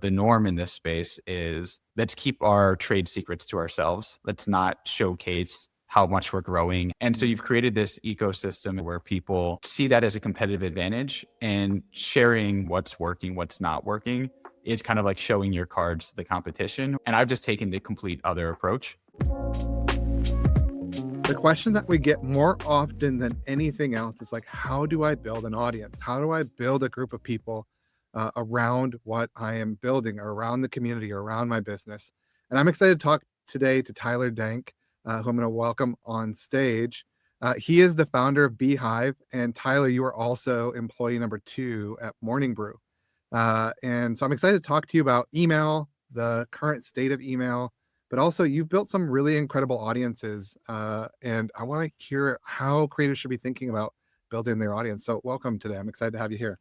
The norm in this space is let's keep our trade secrets to ourselves. Let's not showcase how much we're growing. And so you've created this ecosystem where people see that as a competitive advantage, and sharing what's working, what's not working is kind of like showing your cards to the competition. And I've just taken the complete other approach. The question that we get more often than anything else is like, how do I build an audience? How do I build a group of people around what I am building, or around the community, or around my business? And I'm excited to talk today to Tyler Denk, who I'm going to welcome on stage. He is the founder of Beehive. And Tyler, you are also employee number 2 at Morning Brew. And so I'm excited to talk to you about email, the current state of email, but also you've built some really incredible audiences. And I want to hear how creators should be thinking about building their audience. So welcome today. I'm excited to have you here.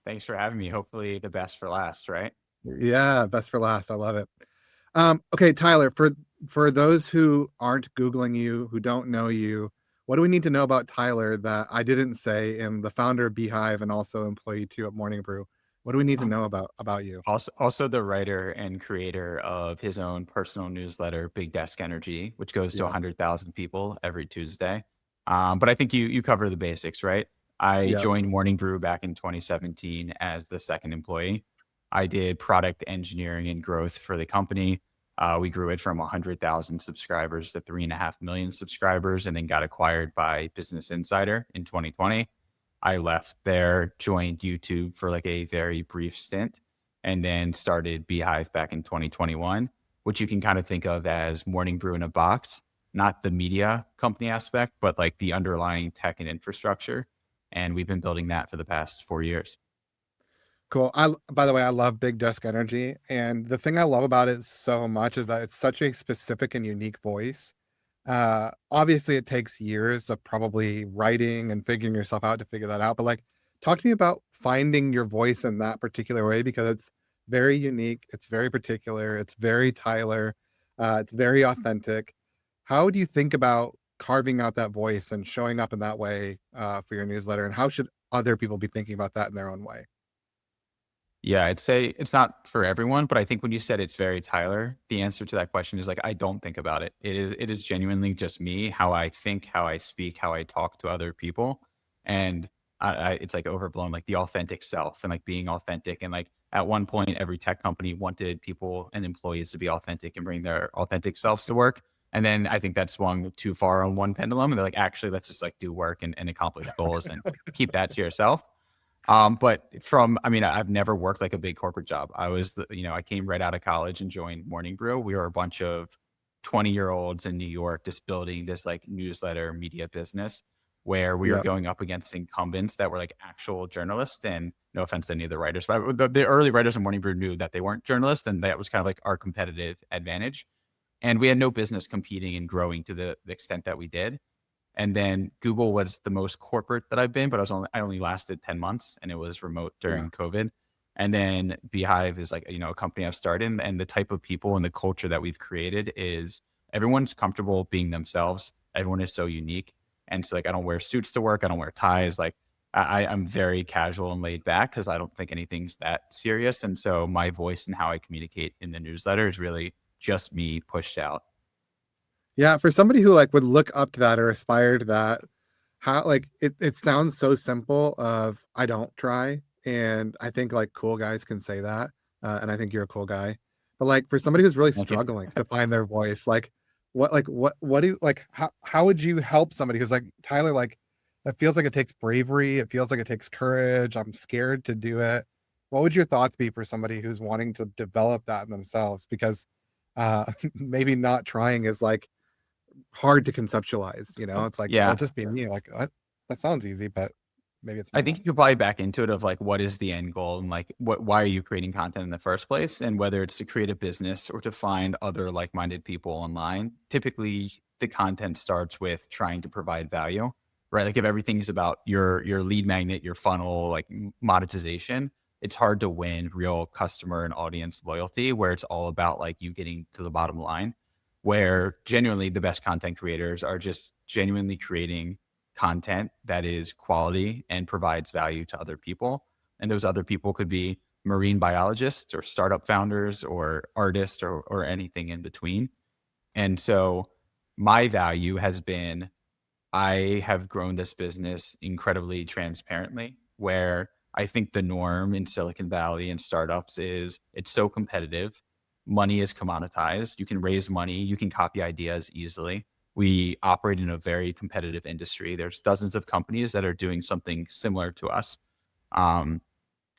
Thanks for having me. Hopefully the best for last, right? Yeah, best for last. I love it. Okay, Tyler, for those who aren't Googling you, who don't know you, what do we need to know about Tyler that I didn't say, and the founder of Beehive and also employee 2 at Morning Brew? What do we need to know about you? Also the writer and creator of his own personal newsletter, Big Desk Energy, which goes to Yeah. 100,000 people every Tuesday. But I think you cover the basics, right? I Yeah. joined Morning Brew back in 2017 as the second employee. I did product engineering and growth for the company. We grew it from 100,000 subscribers to 3.5 million subscribers, and then got acquired by Business Insider in 2020. I left there, joined YouTube for like a very brief stint, and then started Beehive back in 2021, which you can kind of think of as Morning Brew in a box, not the media company aspect, but like the underlying tech and infrastructure. And we've been building that for the past 4 years. Cool. By the way, I love Big Desk Energy. And the thing I love about it so much is that it's such a specific and unique voice. Obviously, it takes years of probably writing and figuring yourself out to figure that out. But like, talk to me about finding your voice in that particular way, because it's very unique. It's very particular. It's very Tyler. It's very authentic. How do you think about carving out that voice and showing up in that way for your newsletter? And how should other people be thinking about that in their own way? Yeah, I'd say it's not for everyone, but I think when you said it's very Tyler, the answer to that question is like, I don't think about it. It is genuinely just me, how I think, how I speak, how I talk to other people. And it's like overblown, like the authentic self and like being authentic. And like at one point, every tech company wanted people and employees to be authentic and bring their authentic selves to work. And then I think that swung too far on one pendulum. And they're like, actually, let's just like do work and accomplish goals and keep that to yourself. I mean, I've never worked like a big corporate job. I came right out of college and joined Morning Brew. We were a bunch of 20-year-olds in New York just building this like newsletter media business where we were Yeah. going up against incumbents that were like actual journalists. And no offense to any of the writers, but the early writers of Morning Brew knew that they weren't journalists, and that was kind of like our competitive advantage. And we had no business competing and growing to the extent that we did. And then Google was the most corporate that I've been, but I only lasted 10 months, and it was remote Yeah. during COVID. And then Beehive is like, a company I've started, and the type of people and the culture that we've created is everyone's comfortable being themselves. Everyone is so unique. And so like, I don't wear suits to work. I don't wear ties. Like I'm very casual and laid back because I don't think anything's that serious. And so my voice and how I communicate in the newsletter is really just me pushed out. Yeah, for somebody who like would look up to that or aspire to that, how like it sounds so simple of I don't try. And I think like cool guys can say that. And I think you're a cool guy. But like for somebody who's really Thank you. struggling to find their voice, what do you like how would you help somebody who's like, Tyler, like it feels like it takes bravery, it feels like it takes courage, I'm scared to do it. What would your thoughts be for somebody who's wanting to develop that in themselves? Because maybe not trying is like hard to conceptualize, it's like, well, Yeah. just be me. Like that sounds easy, but maybe it's I not. think you could probably back into it of like, what is the end goal, and like, why are you creating content in the first place? And whether it's to create a business or to find other like-minded people online, typically the content starts with trying to provide value, right? Like if everything is about your lead magnet, your funnel, like monetization, it's hard to win real customer and audience loyalty where it's all about like you getting to the bottom line, where genuinely the best content creators are just genuinely creating content that is quality and provides value to other people. And those other people could be marine biologists or startup founders or artists or anything in between. And so my value has been I have grown this business incredibly transparently, where I think the norm in Silicon Valley and startups is it's so competitive. Money is commoditized. You can raise money, you can copy ideas easily. We operate in a very competitive industry. There's dozens of companies that are doing something similar to us. Um,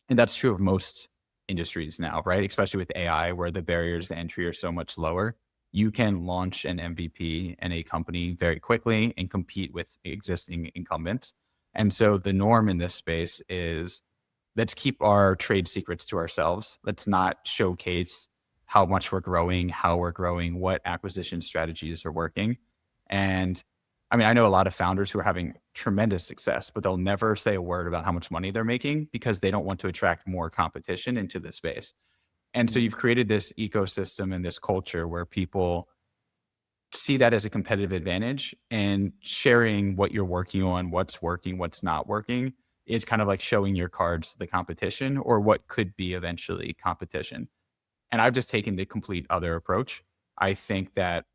and that's true of most industries now, right? Especially with AI, where the barriers to entry are so much lower. You can launch an MVP in a company very quickly and compete with existing incumbents. And so the norm in this space is let's keep our trade secrets to ourselves. Let's not showcase how much we're growing, how we're growing, what acquisition strategies are working. And I mean, I know a lot of founders who are having tremendous success, but they'll never say a word about how much money they're making because they don't want to attract more competition into the space. And so Mm, you've created this ecosystem and this culture where people see that as a competitive advantage, and sharing what you're working on, what's working, what's not working is kind of like showing your cards to the competition or what could be eventually competition. And I've just taken the complete other approach. I think that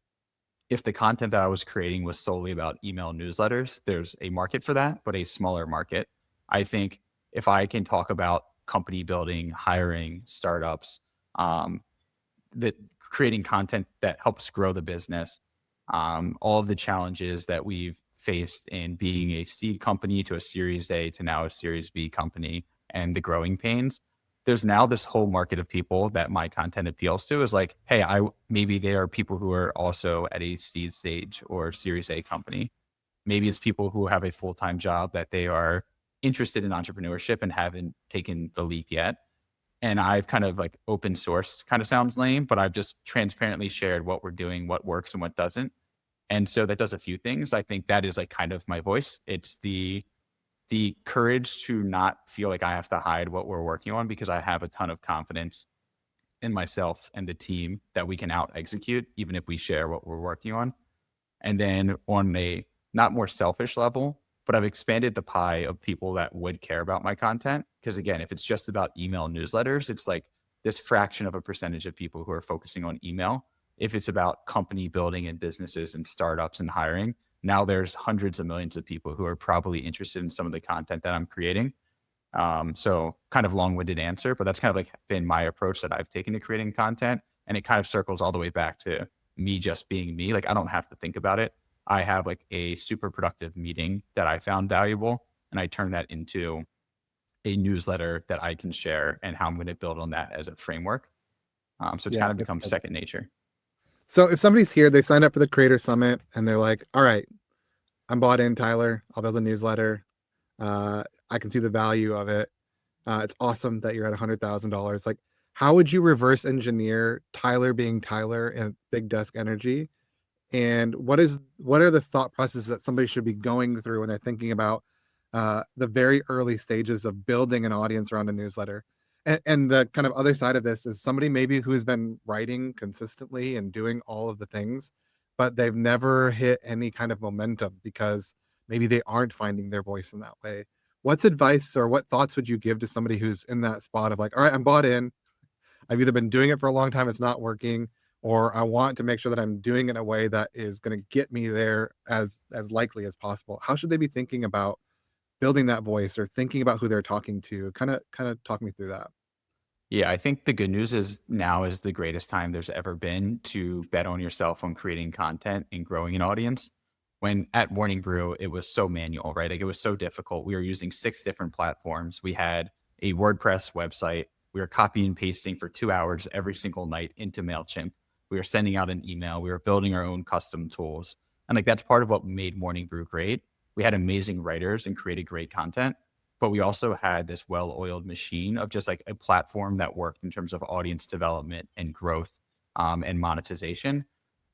if the content that I was creating was solely about email newsletters, there's a market for that, but a smaller market. I think if I can talk about company building, hiring, startups, um, that creating content that helps grow the business, all of the challenges that we've faced in being a seed company to a Series A to now a Series B company, and the growing pains. There's now this whole market of people that my content appeals to is like, hey, I maybe they are people who are also at a seed stage or Series A company. Maybe it's people who have a full-time job that they are interested in entrepreneurship and haven't taken the leap yet. And I've kind of like open sourced, kind of sounds lame, but I've just transparently shared what we're doing, what works and what doesn't. And so that does a few things. I think that is like kind of my voice. It's the courage to not feel like I have to hide what we're working on because I have a ton of confidence in myself and the team that we can out execute, even if we share what we're working on. And then on a not more selfish level, but I've expanded the pie of people that would care about my content. Because again, if it's just about email newsletters, it's like this fraction of a percentage of people who are focusing on email. If it's about company building and businesses and startups and hiring, now there's hundreds of millions of people who are probably interested in some of the content that I'm creating. So kind of long-winded answer, but that's kind of like been my approach that I've taken to creating content. And it kind of circles all the way back to me just being me. Like I don't have to think about it. I have like a super productive meeting that I found valuable, and I turn that into a newsletter that I can share and how I'm going to build on that as a framework. So it's yeah, kind of that's become good. second nature. So if somebody's here, they signed up for the Creator Summit and they're like, all right, I'm bought in, Tyler. I'll build a newsletter. I can see the value of it. It's awesome that you're at $100,000. Like, how would you reverse engineer Tyler being Tyler and Big Desk Energy? And what are the thought processes that somebody should be going through when they're thinking about the very early stages of building an audience around a newsletter? And the kind of other side of this is somebody maybe who's been writing consistently and doing all of the things, but they've never hit any kind of momentum because maybe they aren't finding their voice in that way. What's advice or what thoughts would you give to somebody who's in that spot of like, all right, I'm bought in. I've either been doing it for a long time, it's not working, or I want to make sure that I'm doing it in a way that is going to get me there as likely as possible. How should they be thinking about building that voice or thinking about who they're talking to? Kind of talk me through that. Yeah, I think the good news is now is the greatest time there's ever been to bet on yourself on creating content and growing an audience. When at Morning Brew, it was so manual, right? Like it was so difficult. We were using 6 different platforms. We had a WordPress website. We were copying and pasting for 2 hours every single night into MailChimp. We were sending out an email. We were building our own custom tools. And like that's part of what made Morning Brew great. We had amazing writers and created great content, but we also had this well-oiled machine of just like a platform that worked in terms of audience development and growth, and monetization.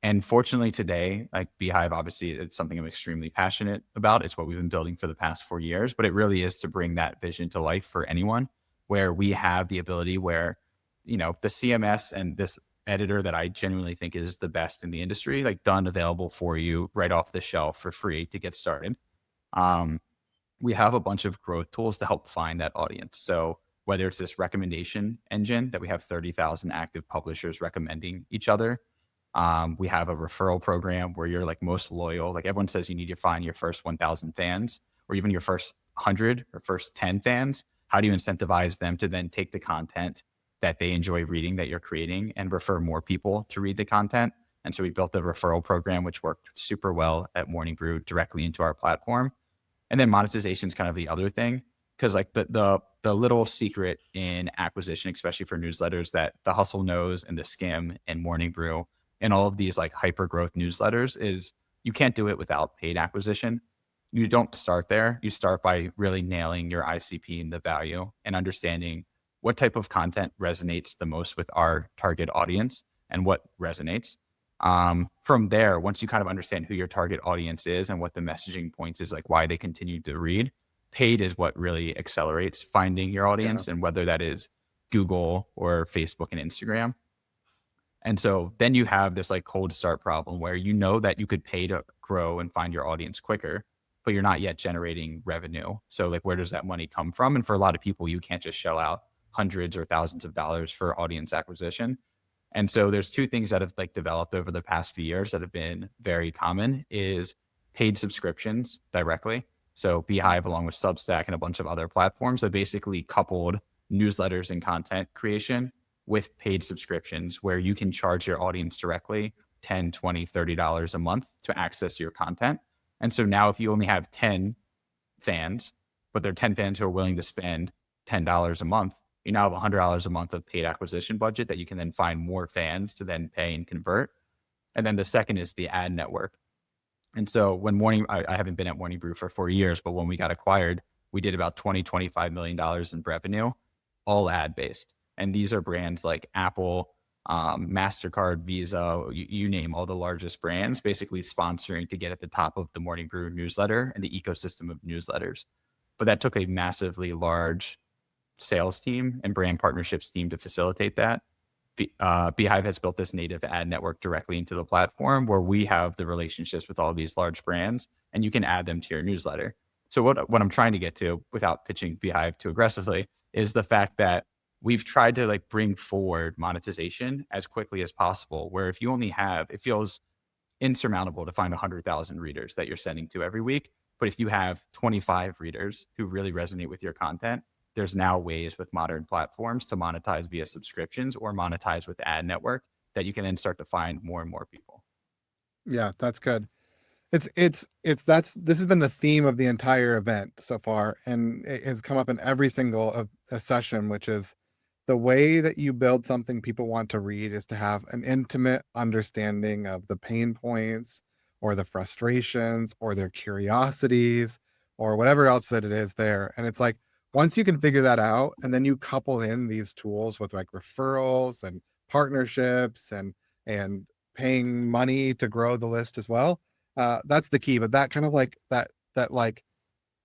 And fortunately today, like beehiiv, obviously it's something I'm extremely passionate about. It's what we've been building for the past 4 years, but it really is to bring that vision to life for anyone, where we have the ability where, the CMS and this editor that I genuinely think is the best in the industry, like done available for you right off the shelf for free to get started. Um, we have a bunch of growth tools to help find that audience. So whether it's this recommendation engine that we have 30,000 active publishers recommending each other. We have a referral program where you're like most loyal. Like everyone says, you need to find your first 1,000 fans or even your first 100 or first 10 fans. How do you incentivize them to then take the content that they enjoy reading that you're creating and refer more people to read the content? And so we built a referral program, which worked super well at Morning Brew directly into our platform. And then monetization is kind of the other thing, because like the little secret in acquisition, especially for newsletters, that the Hustle knows and the Skim and Morning Brew and all of these like hyper growth newsletters is you can't do it without paid acquisition. You don't start there. You start by really nailing your ICP and the value and understanding what type of content resonates the most with our target audience and what resonates. From there, once you kind of understand who your target audience is and what the messaging points is, like why they continue to read, paid is what really accelerates finding your Yeah. audience, and whether that is Google or Facebook and Instagram. And so then you have this like cold start problem where you know that you could pay to grow and find your audience quicker, but you're not yet generating revenue. So like where does that money come from? And for a lot of people, you can't just shell out hundreds or thousands of dollars for audience acquisition. And so there's two things that have like developed over the past few years that have been very common is paid subscriptions directly. So Beehive along with Substack and a bunch of other platforms have basically coupled newsletters and content creation with paid subscriptions where you can charge your audience directly 10, 20, $30 a month to access your content. And so now if you only have 10 fans, but they're 10 fans who are willing to spend $10 a month, you now have $100 a month of paid acquisition budget that you can then find more fans to then pay and convert. And then the second is the ad network. And so when I haven't been at Morning Brew for 4 years, but when we got acquired, we did about $25 million in revenue, all ad based. And these are brands like Apple, MasterCard, Visa, you name all the largest brands, basically sponsoring to get at the top of the Morning Brew newsletter and the ecosystem of newsletters. But that took a massively large sales team and brand partnerships team to facilitate that. Beehive has built this native ad network directly into the platform where we have the relationships with all these large brands and you can add them to your newsletter. So what I'm trying to get to without pitching Beehive too aggressively is the fact that we've tried to like bring forward monetization as quickly as possible, where if you only have, it feels insurmountable to find 100,000 readers that you're sending to every week. But if you have 25 readers who really resonate with your content, there's now ways with modern platforms to monetize via subscriptions or monetize with ad network that you can then start to find more and more people. Yeah, that's good. This has been the theme of the entire event so far, and it has come up in every single a session, which is the way that you build something people want to read is to have an intimate understanding of the pain points or the frustrations or their curiosities or whatever else that it is there. And it's like once you can figure that out, and then you couple in these tools with like referrals and partnerships and paying money to grow the list as well, that's the key. But that kind of like that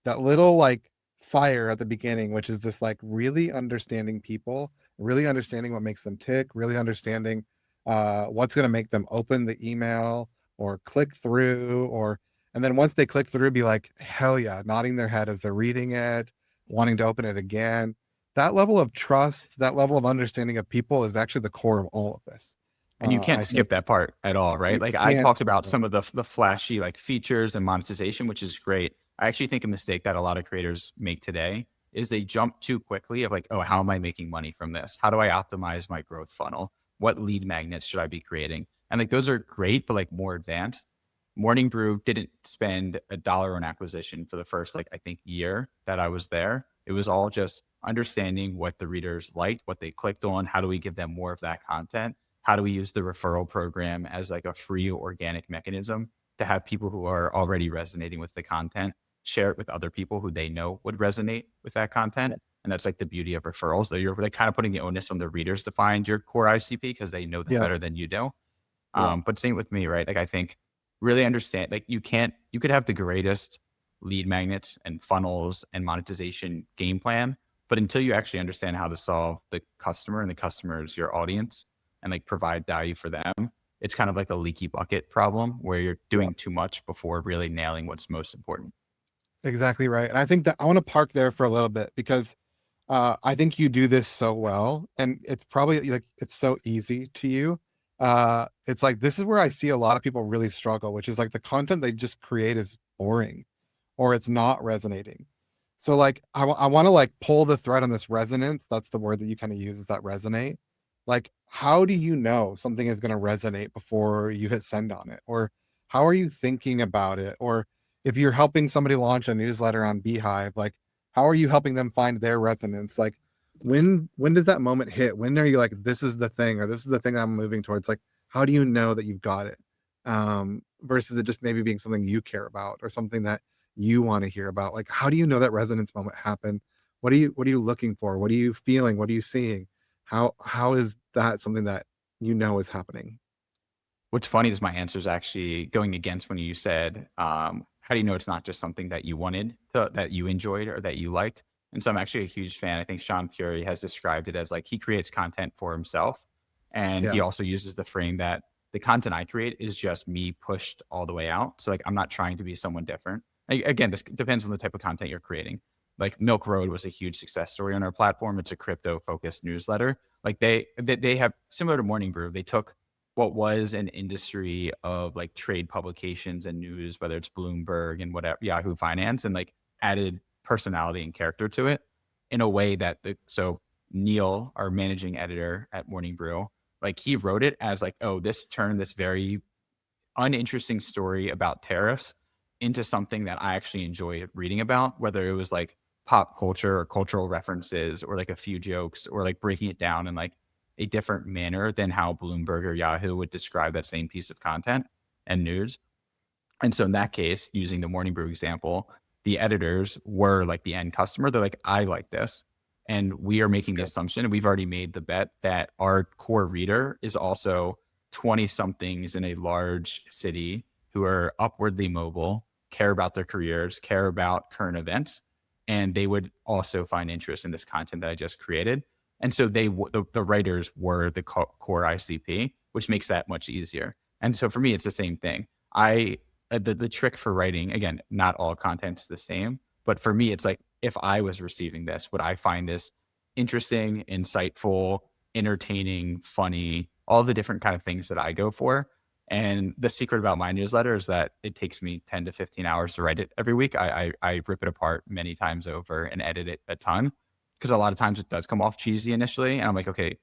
little like fire at the beginning, which is this like really understanding people, really understanding what makes them tick, really understanding what's going to make them open the email or click through, or and then once they click through, be like, hell yeah, nodding their head as they're reading it, wanting to open it again. That level of trust, that level of understanding of people is actually the core of all of this. And you can't I think skip that part at all, right? you Like I can't. talked about some of the flashy like features and monetization, which is great. I actually think a mistake that a lot of creators make today is they jump too quickly of like, oh, how am I making money from this? How do I optimize my growth funnel? What lead magnets should I be creating? And like those are great, but like more advanced. Morning Brew didn't spend $1 on acquisition for the first like I think year that I was there. It was all just understanding what the readers liked, what they clicked on, how do we give them more of that content? How do we use the referral program as like a free organic mechanism to have people who are already resonating with the content share it with other people who they know would resonate with that content? And that's like the beauty of referrals. So you're like kind of putting the onus on the readers to find your core ICP because they know them Yeah, better than you do. yeah, But same with me, right? Like I think really understand, like you could have the greatest lead magnets and funnels and monetization game plan, but until you actually understand how to solve the customer and the customer is your audience and like provide value for them, it's kind of like a leaky bucket problem where you're yeah. doing too much before really nailing what's most important. Exactly right. And I think that I want to park there for a little bit because I think you do this so well, and it's probably like it's so easy to you. It's like this is where I see a lot of people really struggle, which is like the content they just create is boring or it's not resonating. So like I want to like pull the thread on this resonance. That's the word that you kind of use, is that resonate. Like how do you know something is going to resonate before you hit send on it? Or how are you thinking about it? Or if you're helping somebody launch a newsletter on Beehive, like how are you helping them find their resonance? Like when does that moment hit? When are you like, this is the thing, or this is the thing I'm moving towards? Like, how do you know that you've got it? Versus it just maybe being something you care about or something that you want to hear about. Like, how do you know that resonance moment happened? What are you looking for? What are you feeling? What are you seeing? How is that something that you know is happening? What's funny is my answer is actually going against when you said, how do you know it's not just something that you wanted to, that you enjoyed or that you liked? And so I'm actually a huge fan. I think Sean Puri has described it as like he creates content for himself. And he Yeah. also uses the frame that the content I create is just me pushed all the way out. So like I'm not trying to be someone different. Again, this depends on the type of content you're creating. Like Milk Road was a huge success story on our platform. It's a crypto focused newsletter. Like they have similar to Morning Brew. They took what was an industry of like trade publications and news, whether it's Bloomberg and whatever, Yahoo Finance, and like added personality and character to it in a way that so Neil, our managing editor at Morning Brew, like he wrote it as like, oh, this turned this very uninteresting story about tariffs into something that I actually enjoyed reading about, whether it was like pop culture or cultural references or like a few jokes or like breaking it down in like a different manner than how Bloomberg or Yahoo would describe that same piece of content and news. And so in that case, using the Morning Brew example, the editors were like the end customer. They're like, I like this. And we are making the Okay. assumption, and we've already made the bet that our core reader is also 20 somethings in a large city who are upwardly mobile, care about their careers, care about current events, and they would also find interest in this content that I just created. And so the writers were the core ICP, which makes that much easier. And so for me, it's the same thing. I the trick for writing, again, not all content's the same, but for me it's like if I was receiving this, would I find this interesting, insightful, entertaining, funny, all the different kind of things that I go for. And the secret about my newsletter is that it takes me 10 to 15 hours to write it every week. I rip it apart many times over and edit it a ton because a lot of times it does come off cheesy initially and I'm like, okay,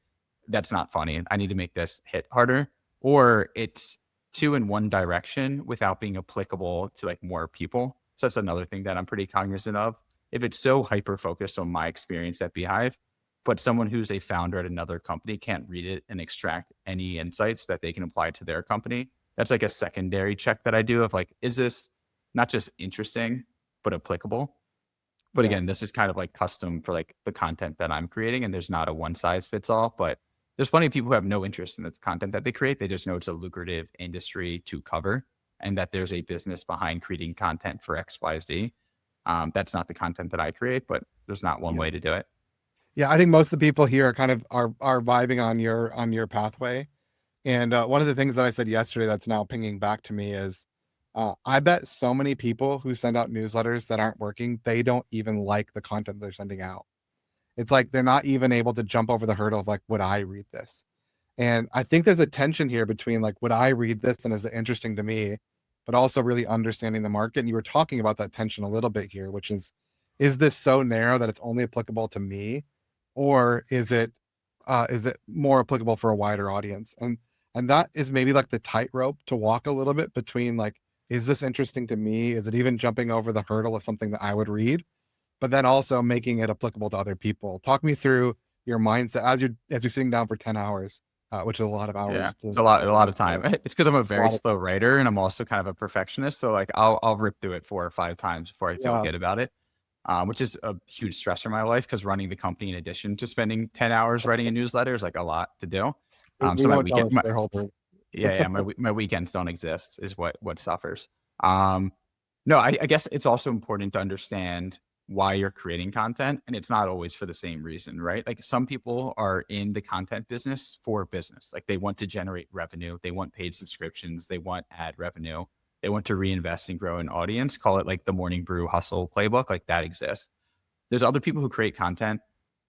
that's not funny, I need to make this hit harder. Or it's two in one direction without being applicable to like more people. So that's another thing that I'm pretty cognizant of. If it's so hyper focused on my experience at Beehive, but someone who's a founder at another company can't read it and extract any insights that they can apply to their company, that's like a secondary check that I do of like, is this not just interesting, but applicable? But Yeah. again, this is kind of like custom for like the content that I'm creating, and there's not a one size fits all. But there's plenty of people who have no interest in the content that they create. They just know it's a lucrative industry to cover, and that there's a business behind creating content for X, Y, Z. That's not the content that I create, but there's not one Yeah. way to do it. Yeah. I think most of the people here are kind of are vibing on your pathway. And one of the things that I said yesterday that's now pinging back to me is I bet so many people who send out newsletters that aren't working, they don't even like the content they're sending out. It's like they're not even able to jump over the hurdle of like, would I read this? And I think there's a tension here between like, would I read this and is it interesting to me, but also really understanding the market. And you were talking about that tension a little bit here, which is this so narrow that it's only applicable to me, or is it more applicable for a wider audience? And that is maybe like the tightrope to walk a little bit between like, is this interesting to me? Is it even jumping over the hurdle of something that I would read? But then also making it applicable to other people. Talk me through your mindset as you're sitting down for 10 hours, which is a lot of Yeah, hours it's to a lot of time. It's because I'm a a very lot of slow time. writer and I'm also kind of a perfectionist. So like I'll rip through it 4 or 5 times before I feel Yeah, good about it. Which is a huge stress for my life because running the company in addition to spending 10 hours writing a newsletter is like a lot to do. we So my won't tell weekend, our shareholders. yeah, my weekends don't exist is what suffers. Um, no, I guess it's also important to understand why you're creating content, and it's not always for the same reason, right? Like some people are in the content business for business, like they want to generate revenue, they want paid subscriptions, they want ad revenue, they want to reinvest and grow an audience. Call it like the Morning Brew hustle playbook, like that exists. There's other people who create content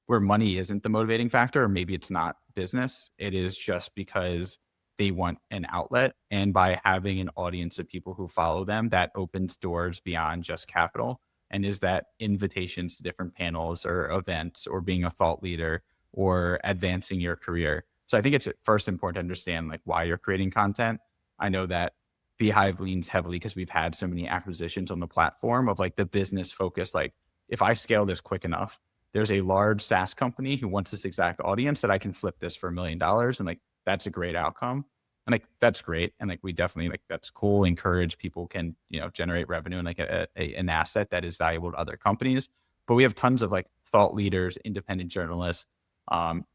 where money isn't the motivating factor, or maybe it's not business. It is just because they want an outlet. And by having an audience of people who follow them, that opens doors beyond just capital. And is that invitations to different panels or events or being a thought leader or advancing your career. So I think it's first important to understand like why you're creating content. I know that Beehive leans heavily because we've had so many acquisitions on the platform of like the business focus. Like if I scale this quick enough, there's a large SaaS company who wants this exact audience that I can flip this for $1 million. And like, that's a great outcome. And like, that's great. And like, we definitely like, that's cool. Encourage people can, generate revenue and like an asset that is valuable to other companies. But we have tons of like thought leaders, independent journalists,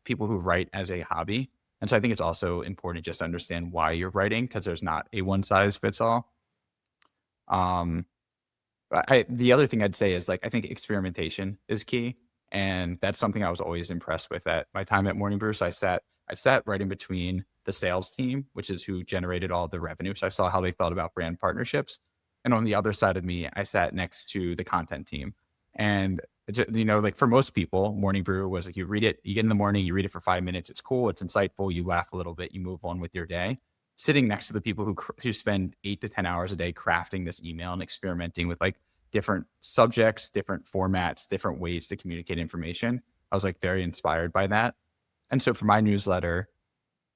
people who write as a hobby. And so I think it's also important to just understand why you're writing because there's not a one size fits all. Um, the other thing I'd say is like I think experimentation is key, and that's something I was always impressed with at my time at Morning Brew. So I sat right in between the sales team, which is who generated all the revenue. So I saw how they thought about brand partnerships, and on the other side of me, I sat next to the content team. And like for most people, Morning Brew was like you read it, you get in the morning, you read it for 5 minutes, it's cool, it's insightful, you laugh a little bit, you move on with your day. Sitting next to the people who spend 8 to 10 hours a day crafting this email and experimenting with like different subjects, different formats, different ways to communicate information. I was like very inspired by that. And so for my newsletter,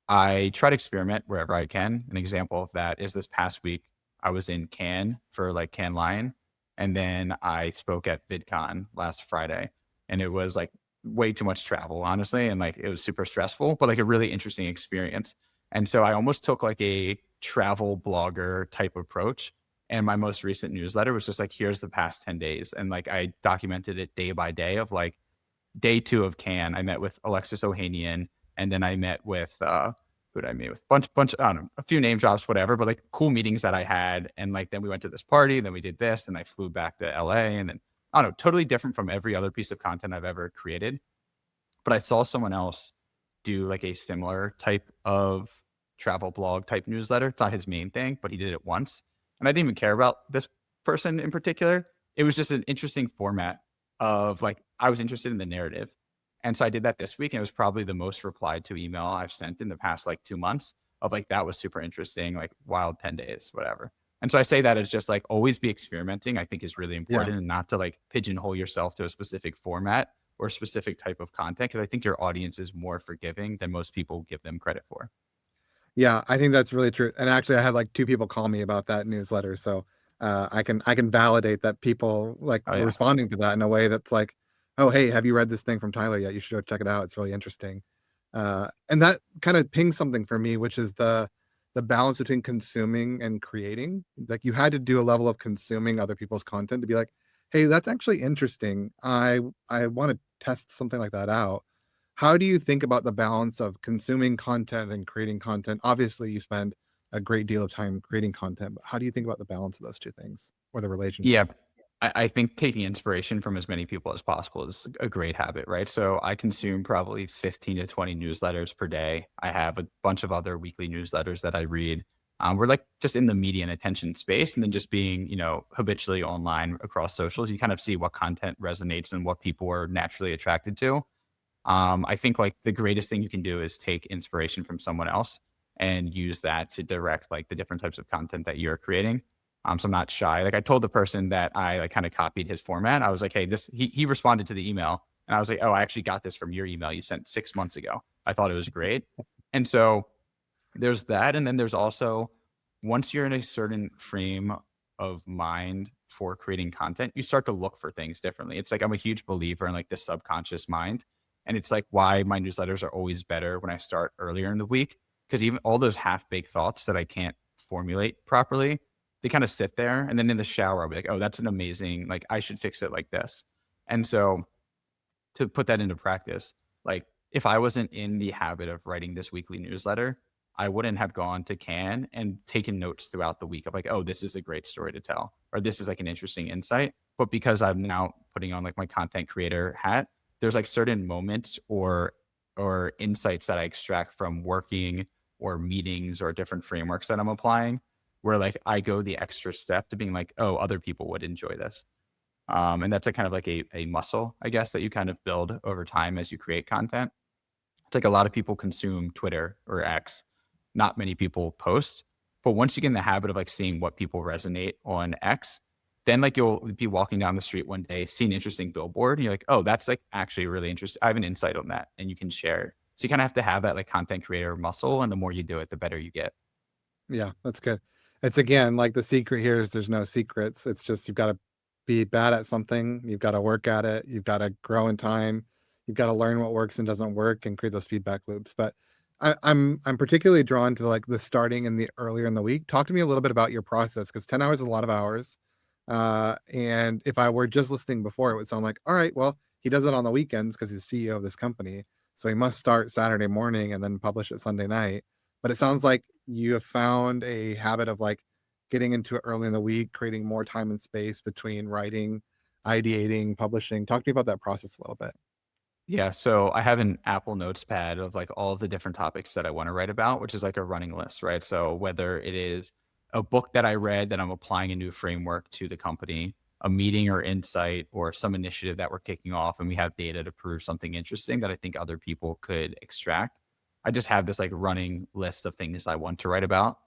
I try to experiment wherever I can. An example of that is this past week, I was in Cannes for like Cannes Lion. And then I spoke at VidCon last Friday. And it was like way too much travel, honestly. And like it was super stressful, but like a really interesting experience. And so I almost took like a travel blogger type approach. And my most recent newsletter was just like, here's the past 10 days. And like I documented it day by day of like day 2 of Cannes. I met with Alexis Ohanian. And then I met with who did I meet with? Bunch, I don't know, a few name drops, whatever, but like cool meetings that I had. And like then we went to this party, then we did this, and I flew back to LA. And then I don't know, totally different from every other piece of content I've ever created. But I saw someone else do like a similar type of travel blog type newsletter. It's not his main thing, but he did it once. And I didn't even care about this person in particular. It was just an interesting format of like, I was interested in the narrative. And so I did that this week. And it was probably the most replied to email I've sent in the past like 2 months of like, that was super interesting, like wild 10 days, whatever. And so I say that as just like always be experimenting, I think is really Yeah. important, and not to like pigeonhole yourself to a specific format or specific type of content. Cause I think your audience is more forgiving than most people give them credit for. Yeah, I think that's really true. And actually I had like 2 people call me about that newsletter. So I can validate that people like Oh were yeah. responding to that in a way that's like, oh hey, have you read this thing from Tyler yet? You should go check it out. It's really interesting. And that kind of pings something for me, which is the balance between consuming and creating. Like you had to do a level of consuming other people's content to be like, hey, that's actually interesting. I want to test something like that out. How do you think about the balance of consuming content and creating content? Obviously, you spend a great deal of time creating content, but how do you think about the balance of those 2 things or the relationship? Yeah. I think taking inspiration from as many people as possible is a great habit, right? So I consume probably 15 to 20 newsletters per day. I have a bunch of other weekly newsletters that I read. We're like just in the media and attention space, and then just being, habitually online across socials, you kind of see what content resonates and what people are naturally attracted to. I think like the greatest thing you can do is take inspiration from someone else and use that to direct like the different types of content that you're creating. So I'm not shy. Like I told the person that I like kind of copied his format. I was like, hey, he responded to the email, and I was like, oh, I actually got this from your email you sent 6 months ago. I thought it was great. And so there's that. And then there's also, once you're in a certain frame of mind for creating content, you start to look for things differently. It's like I'm a huge believer in like the subconscious mind. And it's like why my newsletters are always better when I start earlier in the week. Because even all those half-baked thoughts that I can't formulate properly, they kind of sit there. And then in the shower, I'll be like, oh, that's an amazing, like I should fix it like this. And so to put that into practice, like if I wasn't in the habit of writing this weekly newsletter, I wouldn't have gone to Cannes and taken notes throughout the week of like, oh, this is a great story to tell, or this is like an interesting insight. But because I'm now putting on like my content creator hat, there's like certain moments or insights that I extract from working or meetings or different frameworks that I'm applying, where like I go the extra step to being like, oh, other people would enjoy this. And that's a kind of like a muscle, I guess, that you kind of build over time as you create content. It's like a lot of people consume Twitter or X. Not many people post. But once you get in the habit of like seeing what people resonate on X, then like you'll be walking down the street one day, see an interesting billboard, and you're like, oh, that's like actually really interesting. I have an insight on that, and you can share it. So you kind of have to have that like content creator muscle, and the more you do it, the better you get. Yeah, that's good. It's again, like the secret here is there's no secrets. It's just you've got to be bad at something. You've got to work at it. You've got to grow in time. You've got to learn what works and doesn't work and create those feedback loops. But I'm particularly drawn to like the starting and the earlier in the week. Talk to me a little bit about your process because 10 hours is a lot of hours. And if I were just listening before, it would sound like, all right, well, he does it on the weekends because he's CEO of this company. So he must start Saturday morning and then publish it Sunday night. But it sounds like you have found a habit of like getting into it early in the week, creating more time and space between writing, ideating, publishing. Talk to me about that process a little bit. Yeah, so I have an Apple Notes pad of like all of the different topics that I want to write about, which is like a running list, right? So whether it is a book that I read that I'm applying a new framework to the company, a meeting or insight, or some initiative that we're kicking off, and we have data to prove something interesting that I think other people could extract. I just have this like running list of things I want to write about,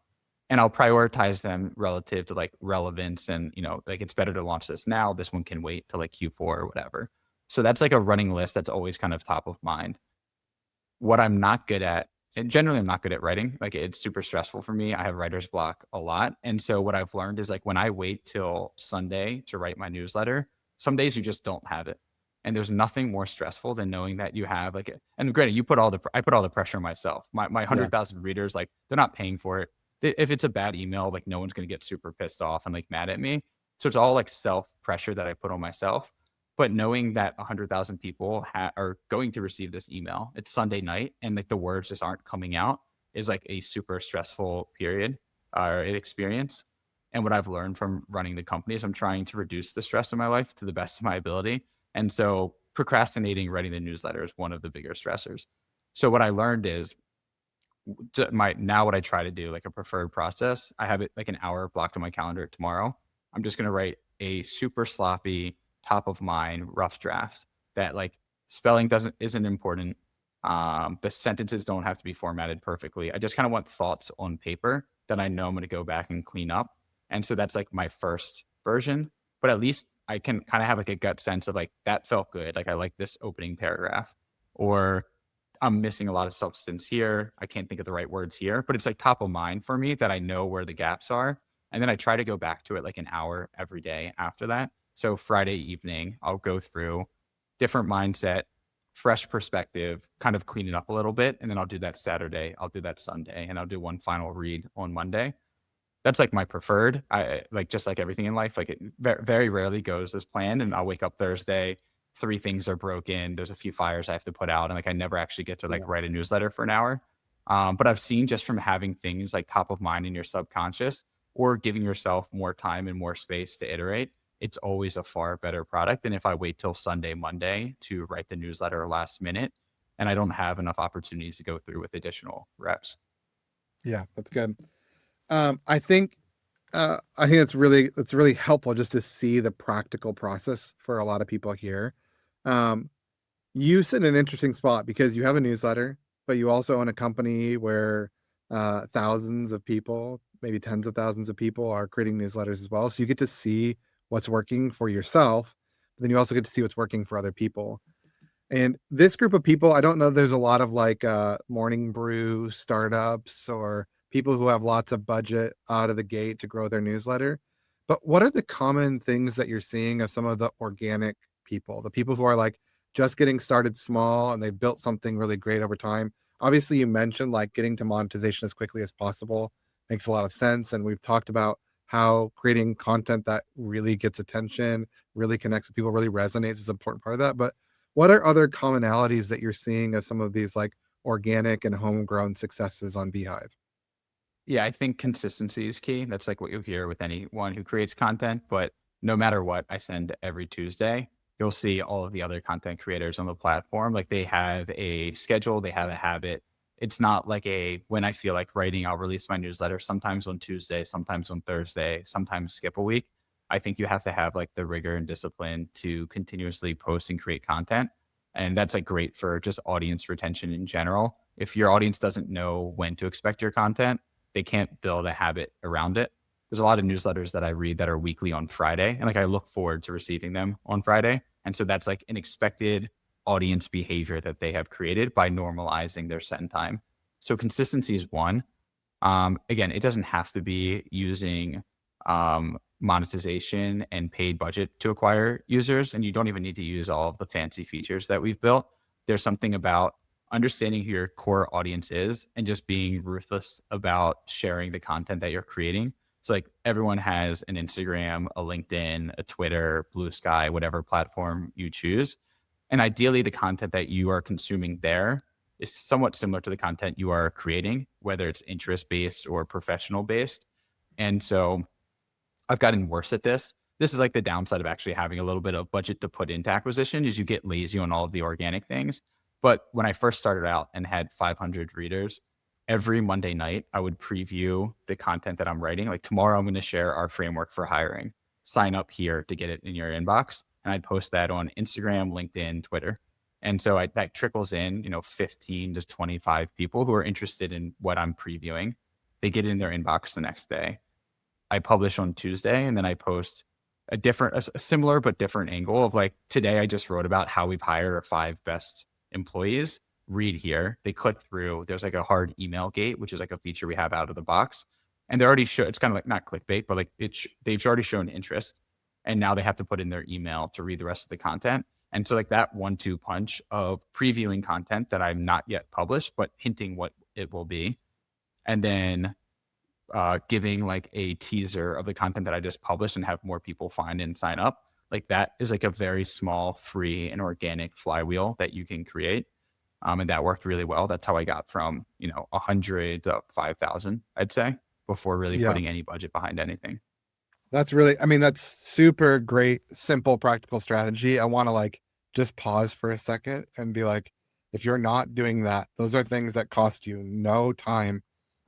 and I'll prioritize them relative to like relevance and, like it's better to launch this now. This one can wait till like Q4 or whatever. So that's like a running list that's always kind of top of mind. What I'm not good at, and generally I'm not good at writing, like it's super stressful for me. I have writer's block a lot. And so what I've learned is like when I wait till Sunday to write my newsletter, some days you just don't have it. And there's nothing more stressful than knowing that you have like, and granted, I put all the pressure on myself. My Yeah. 100,000 readers, like they're not paying for it. If it's a bad email, like no one's going to get super pissed off and like mad at me. So it's all like self pressure that I put on myself. But knowing that 100,000 people are going to receive this email, it's Sunday night, and like the words just aren't coming out is like a super stressful period or experience. And what I've learned from running the company is I'm trying to reduce the stress in my life to the best of my ability. And so procrastinating writing the newsletter is one of the bigger stressors. So what I learned is my now what I try to do, like a preferred process, I have it like an hour blocked on my calendar tomorrow. I'm just gonna write a super sloppy, top of mind, rough draft that like spelling doesn't isn't important. The sentences don't have to be formatted perfectly. I just kind of want thoughts on paper that I know I'm gonna go back and clean up. And so that's like my first version. But at least I can kind of have like a gut sense of like that felt good. Like I like this opening paragraph. Or I'm missing a lot of substance here. I can't think of the right words here, but it's like top of mind for me that I know where the gaps are. And then I try to go back to it like an hour every day after that. So Friday evening, I'll go through different mindset, fresh perspective, kind of clean it up a little bit. And then I'll do that Saturday, I'll do that Sunday, and I'll do one final read on Monday. That's like my preferred. I like just like everything in life, like it very rarely goes as planned. And I'll wake up Thursday, three things are broken. There's a few fires I have to put out, and like I never actually get to like Yeah. write a newsletter for an hour. But I've seen just from having things like top of mind in your subconscious or giving yourself more time and more space to iterate, it's always a far better product than if I wait till Sunday, Monday to write the newsletter last minute and I don't have enough opportunities to go through with additional reps. Yeah, that's good. I think it's really helpful just to see the practical process for a lot of people here. Um, you sit in an interesting spot because you have a newsletter, but you also own a company where thousands of people, maybe tens of thousands of people, are creating newsletters as well. So you get to see what's working for yourself, but then you also get to see what's working for other people. And this group of people, I don't know, there's a lot of like morning brew startups or people who have lots of budget out of the gate to grow their newsletter. But what are the common things that you're seeing of some of the organic people, the people who are like just getting started small and they've built something really great over time? Obviously, you mentioned like getting to monetization as quickly as possible makes a lot of sense. And we've talked about how creating content that really gets attention, really connects with people, really resonates is an important part of that. But what are other commonalities that you're seeing of some of these like organic and homegrown successes on Beehive? Yeah, I think consistency is key. That's like what you'll hear with anyone who creates content. But no matter what I send every Tuesday, you'll see all of the other content creators on the platform. Like they have a schedule, they have a habit. It's not like a when I feel like writing, I'll release my newsletter sometimes on Tuesday, sometimes on Thursday, sometimes skip a week. I think you have to have like the rigor and discipline to continuously post and create content. And that's like great for just audience retention in general. If your audience doesn't know when to expect your content, they can't build a habit around it. There's a lot of newsletters that I read that are weekly on Friday, and like I look forward to receiving them on Friday. And so that's like an expected audience behavior that they have created by normalizing their send time. So consistency is one. Again, it doesn't have to be using monetization and paid budget to acquire users, and you don't even need to use all of the fancy features that we've built. There's something about understanding who your core audience is and just being ruthless about sharing the content that you're creating. So like everyone has an Instagram, a LinkedIn, a Twitter, Blue Sky, whatever platform you choose. And ideally the content that you are consuming there is somewhat similar to the content you are creating, whether it's interest based or professional based. And so I've gotten worse at this. This is like the downside of actually having a little bit of budget to put into acquisition is you get lazy on all of the organic things. But when I first started out and had 500 readers, every Monday night I would preview the content that I'm writing. Like tomorrow I'm going to share our framework for hiring. Sign up here to get it in your inbox. And I'd post that on Instagram, LinkedIn, Twitter. And so that trickles in, 15 to 25 people who are interested in what I'm previewing. They get it in their inbox the next day. I publish on Tuesday, and then I post a similar but different angle of like, today I just wrote about how we've hired our 5 best employees. Read here. They click through. There's like a hard email gate, which is like a feature we have out of the box. And they're already it's kind of like not clickbait, but like they've already shown interest. And now they have to put in their email to read the rest of the content. And so like that 1-2 punch of previewing content that I'm not yet published, but hinting what it will be. And then giving like a teaser of the content that I just published and have more people find and sign up. Like that is like a very small, free and organic flywheel that you can create. And that worked really well. That's how I got from, 100 to 5,000, I'd say, before really Yeah. putting any budget behind anything. That's really, I mean, that's super great, simple, practical strategy. I want to like just pause for a second and be like, if you're not doing that, those are things that cost you no time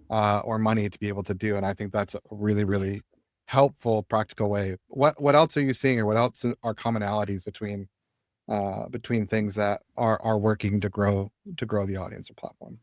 or money to be able to do. And I think that's a really, really helpful, practical way. What else are you seeing, or what else are commonalities between things that are working to grow the audience or platform?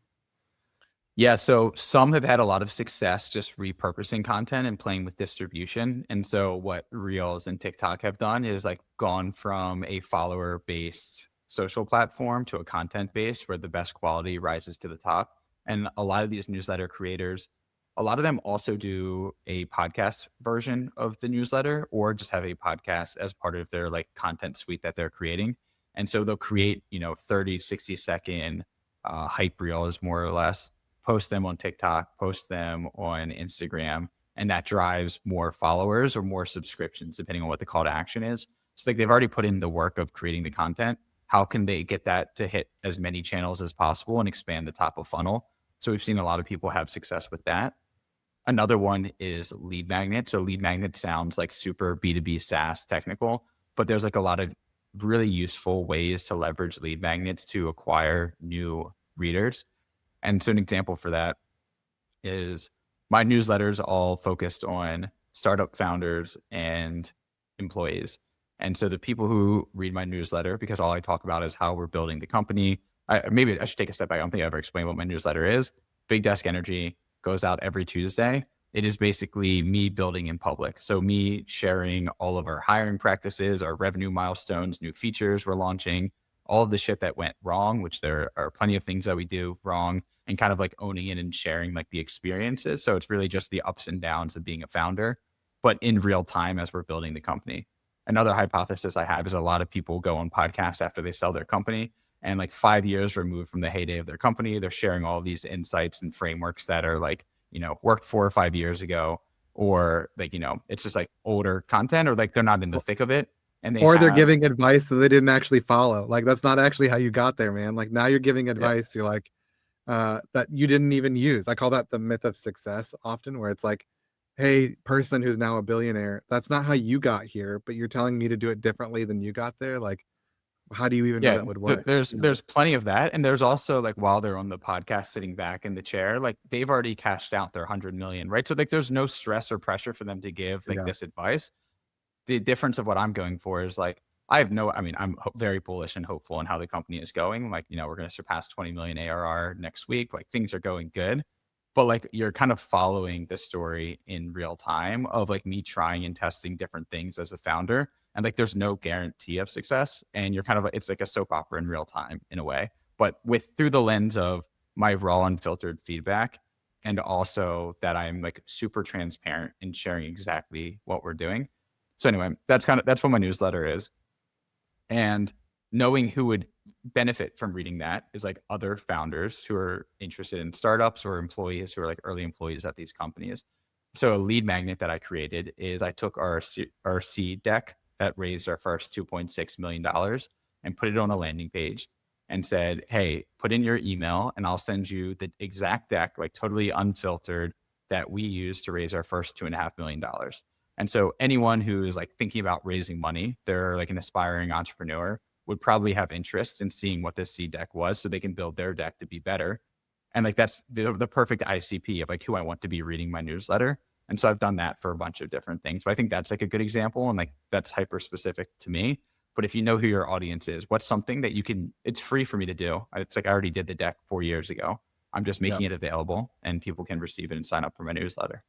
Yeah, so some have had a lot of success just repurposing content and playing with distribution. And so what Reels and TikTok have done is like gone from a follower based social platform to a content based where the best quality rises to the top. And a lot of these newsletter creators, a lot of them also do a podcast version of the newsletter or just have a podcast as part of their like content suite that they're creating. And so they'll create, 30, 60-second hype reels more or less, post them on TikTok, post them on Instagram, and that drives more followers or more subscriptions, depending on what the call to action is. So like they've already put in the work of creating the content. How can they get that to hit as many channels as possible and expand the top of funnel? So we've seen a lot of people have success with that. Another one is lead magnet. So lead magnet sounds like super B2B SaaS technical, but there's like a lot of really useful ways to leverage lead magnets to acquire new readers. And so an example for that is my newsletters all focused on startup founders and employees. And so the people who read my newsletter, because all I talk about is how we're building the company. Maybe I should take a step back. I don't think I ever explained what my newsletter is. Big Desk Energy goes out every Tuesday. It is basically me building in public. So me sharing all of our hiring practices, our revenue milestones, new features we're launching, all of the shit that went wrong, which there are plenty of things that we do wrong, and kind of like owning it and sharing like the experiences. So it's really just the ups and downs of being a founder, but in real time as we're building the company. Another hypothesis I have is a lot of people go on podcasts after they sell their company, and like 5 years removed from the heyday of their company, they're sharing all these insights and frameworks that are like, worked 4 or 5 years ago, or like, it's just like older content, or like they're not in the thick of it. And they Or they're have, giving advice that they didn't actually follow. Like that's not actually how you got there, man. Like now you're giving yeah, advice you're like that you didn't even use. I call that the myth of success often, where it's like, hey, person who's now a billionaire, that's not how you got here, but you're telling me to do it differently than you got there. Like, how do you even know yeah, that would work? there's plenty of that. And there's also like, while they're on the podcast sitting back in the chair, like they've already cashed out their 100 million, right? So like there's no stress or pressure for them to give like Yeah. this advice. the difference of what I'm going for is like, I have no, I mean, I'm very bullish and hopeful in how the company is going. Like, we're going to surpass 20 million ARR next week. Like things are going good. But like you're kind of following the story in real time of like me trying and testing different things as a founder. And like there's no guarantee of success. And you're kind of, it's like a soap opera in real time in a way. But with through the lens of my raw unfiltered feedback, and also that I'm like super transparent in sharing exactly what we're doing. So anyway, that's what my newsletter is. And knowing who would benefit from reading that is like other founders who are interested in startups or employees who are like early employees at these companies. So a lead magnet that I created is I took our seed deck that raised our first $2.6 million and put it on a landing page and said, hey, put in your email and I'll send you the exact deck, like totally unfiltered, that we used to raise our first $2.5 million. And so anyone who is like thinking about raising money, they're like an aspiring entrepreneur, would probably have interest in seeing what this seed deck was so they can build their deck to be better. And like that's the perfect ICP of like who I want to be reading my newsletter. And so I've done that for a bunch of different things. But I think that's like a good example. And like that's hyper specific to me. But if you know who your audience is, what's something that you can, it's free for me to do. It's like I already did the deck 4 years ago. I'm just Yeah. making it available and people can receive it and sign up for my newsletter.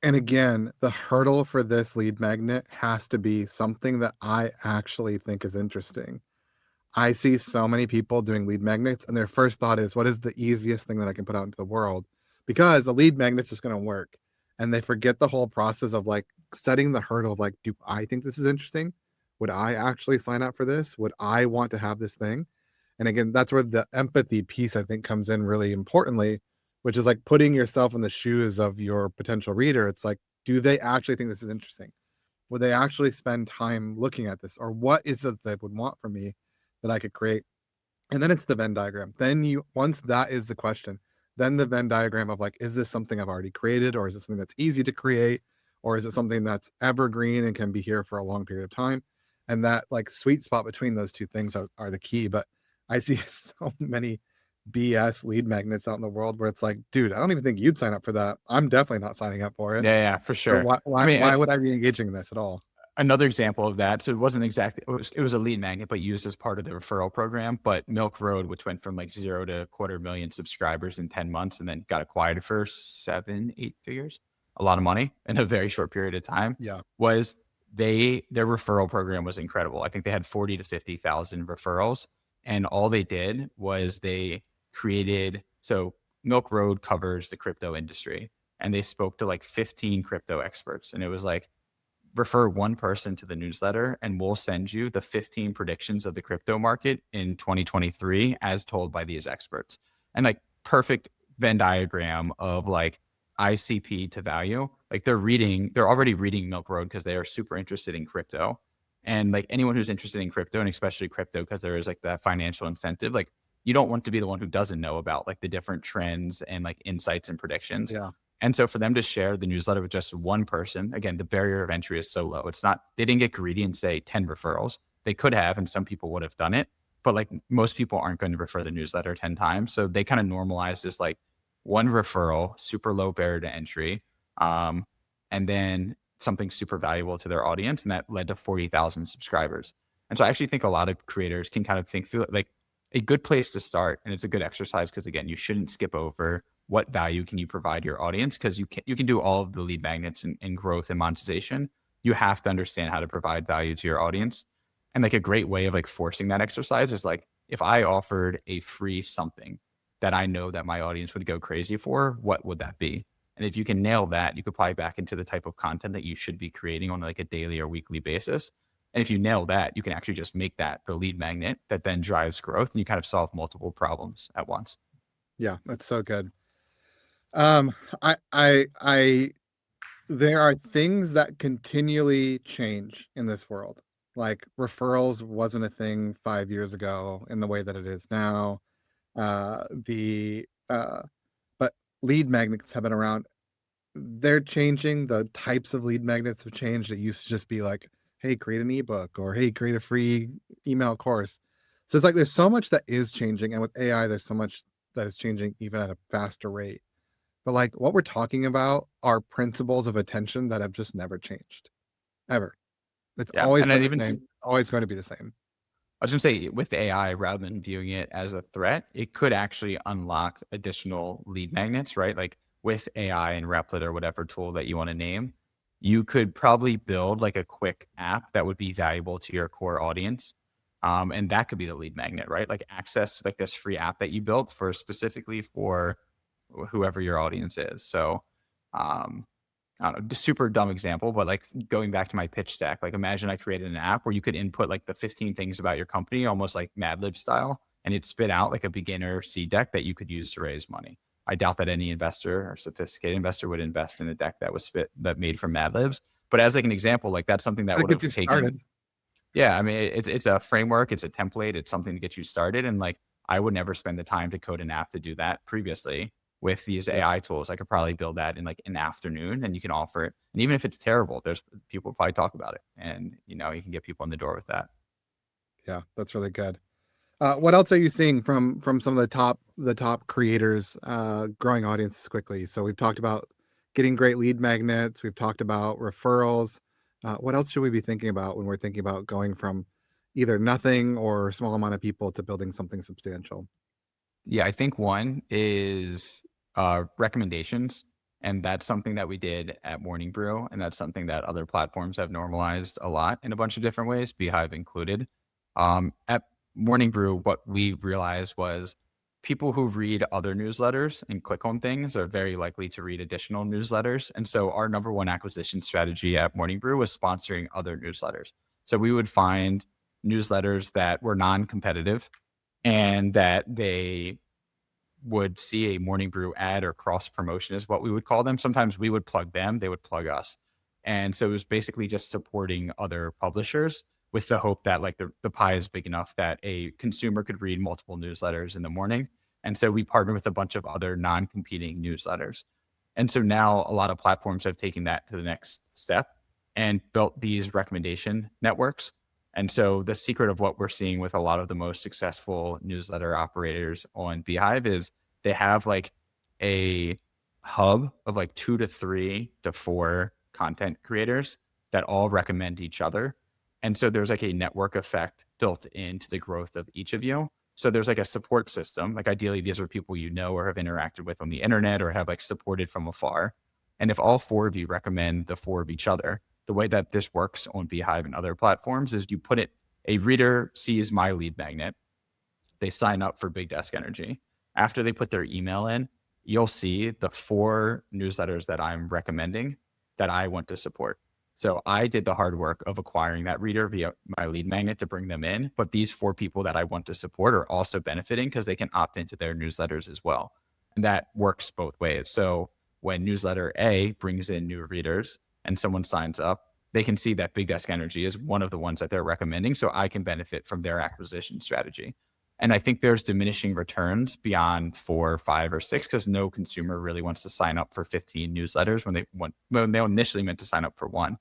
And again, the hurdle for this lead magnet has to be something that I actually think is interesting. I see so many people doing lead magnets, and their first thought is, what is the easiest thing that I can put out into the world? Because a lead magnet's just going to work. And they forget the whole process of like setting the hurdle of like, do I think this is interesting? Would I actually sign up for this? Would I want to have this thing? And again, that's where the empathy piece I think comes in really importantly, which is like putting yourself in the shoes of your potential reader. It's like, do they actually think this is interesting? Would they actually spend time looking at this? Or what is it they would want from me that I could create? And then it's the Venn diagram. Then you, once that is the question, then the Venn diagram of like, is this something I've already created, or is it something that's easy to create, or is it something that's evergreen and can be here for a long period of time? And that like sweet spot between those two things are the key. But I see so many BS lead magnets out in the world where it's like, dude, I don't even think you'd sign up for that. I'm definitely not signing up for it. Yeah, yeah, for So sure. why I why mean, why would I be engaging in this at all? another example of that. So it wasn't exactly, it was a lead magnet, but used as part of the referral program. But Milk Road, which went from like 0 to 250,000 subscribers in 10 months and then got acquired for 7, 8 figures, a lot of money in a very short period of time, Yeah. was their referral program was incredible. I think they had 40 to 50,000 referrals. And all they did was they created, so Milk Road covers the crypto industry. And they spoke to like 15 crypto experts. And it was like, refer one person to the newsletter and we'll send you the 15 predictions of the crypto market in 2023 as told by these experts. And like perfect Venn diagram of like ICP to value. Like they're already reading Milk Road because they are super interested in crypto. And like anyone who's interested in crypto and especially crypto because there is like that financial incentive, like you don't want to be the one who doesn't know about like the different trends and like insights and predictions. Yeah. And so for them to share the newsletter with just one person, again, the barrier of entry is so low. It's not, they didn't get greedy and say 10 referrals. They could have, and some people would have done it, but like most people aren't going to refer the newsletter 10 times. So they kind of normalize this like one referral, super low barrier to entry, um, and then something super valuable to their audience. And that led to 40,000 subscribers. And so I actually think a lot of creators can kind of think through it like a good place to start. And it's a good exercise because again, you shouldn't skip over what value can you provide your audience because you can do all of the lead magnets and growth and monetization. You have to understand how to provide value to your audience. And like a great way of like forcing that exercise is like if I offered a free something that I know that my audience would go crazy for, what would that be? And if you can nail that, you could apply back into the type of content that you should be creating on like a daily or weekly basis. And if you nail that, you can actually just make that the lead magnet that then drives growth and you kind of solve multiple problems at once. Yeah, that's so good. Um, I there are things that continually change in this world. Like referrals wasn't a thing 5 years ago in the way that it is now. The but lead magnets have been around. They're changing. The types of lead magnets have changed. It used to just be like, hey, create an ebook or hey, create a free email course. So it's like there's so much that is changing. And with AI, there's so much that is changing even at a faster rate. But like what we're talking about are principles of attention that have just never changed ever. It's Yeah, always and I been the even same, always going to be the same. I was gonna say with AI, rather than viewing it as a threat, it could actually unlock additional lead magnets, right? Like with AI and Replit or whatever tool that you want to name, you could probably build like a quick app that would be valuable to your core audience. And that could be the lead magnet, right? Like access like this free app that you built for specifically for whoever your audience is. So um, I don't know, just super dumb example, but like going back to my pitch deck, like imagine I created an app where you could input like the 15 things about your company, almost like Mad Lib style, and it spit out like a beginner seed deck that you could use to raise money. I doubt that any investor or sophisticated investor would invest in a deck that was made from Mad Libs. But as like an example, like that's something that But it would gets have you taken. started. Yeah, I mean, it's a framework, it's a template, it's something to get you started, and, like, I would never spend the time to code an app to do that previously. With these Yeah, AI tools, I could probably build that in, like, an afternoon, and you can offer it. And even if it's terrible, there's people probably talk about it, and, you can get people in the door with that. yeah, that's really good. What else are you seeing from some of the top creators growing audiences quickly? So we've talked about getting great lead magnets. We've talked about referrals. What else should we be thinking about when we're thinking about going from either nothing or a small amount of people to building something substantial? Yeah, I think one is, recommendations, and that's something that we did at Morning Brew, and that's something that other platforms have normalized a lot in a bunch of different ways, Beehive included. At Morning Brew, what we realized was people who read other newsletters and click on things are very likely to read additional newsletters, and so our number one acquisition strategy at Morning Brew was sponsoring other newsletters. So we would find newsletters that were non-competitive and that they would see a Morning Brew ad or cross promotion is what we would call them. Sometimes we would plug them, they would plug us. And so it was basically just supporting other publishers with the hope that like the pie is big enough that a consumer could read multiple newsletters in the morning. And so we partnered with a bunch of other non-competing newsletters. And so now a lot of platforms have taken that to the next step and built these recommendation networks. And so the secret of what we're seeing with a lot of the most successful newsletter operators on Beehive is they have like a hub of like 2 to 3 to 4 content creators that all recommend each other. And so there's like a network effect built into the growth of each of you. So there's like a support system. Like ideally, these are people you know or have interacted with on the internet or have like supported from afar. And if all four of you recommend the four of each other, the way that this works on Beehive and other platforms is you put it, a reader sees my lead magnet, they sign up for Big Desk Energy. After they put their email in, you'll see the four newsletters that I'm recommending that I want to support. So I did the hard work of acquiring that reader via my lead magnet to bring them in. But these four people that I want to support are also benefiting because they can opt into their newsletters as well. And that works both ways. So when newsletter A brings in new readers and someone signs up, they can see that Big Desk Energy is one of the ones that they're recommending. So I can benefit from their acquisition strategy. And I think there's diminishing returns beyond 4, 5, or 6 because no consumer really wants to sign up for 15 newsletters when they initially meant to sign up for one.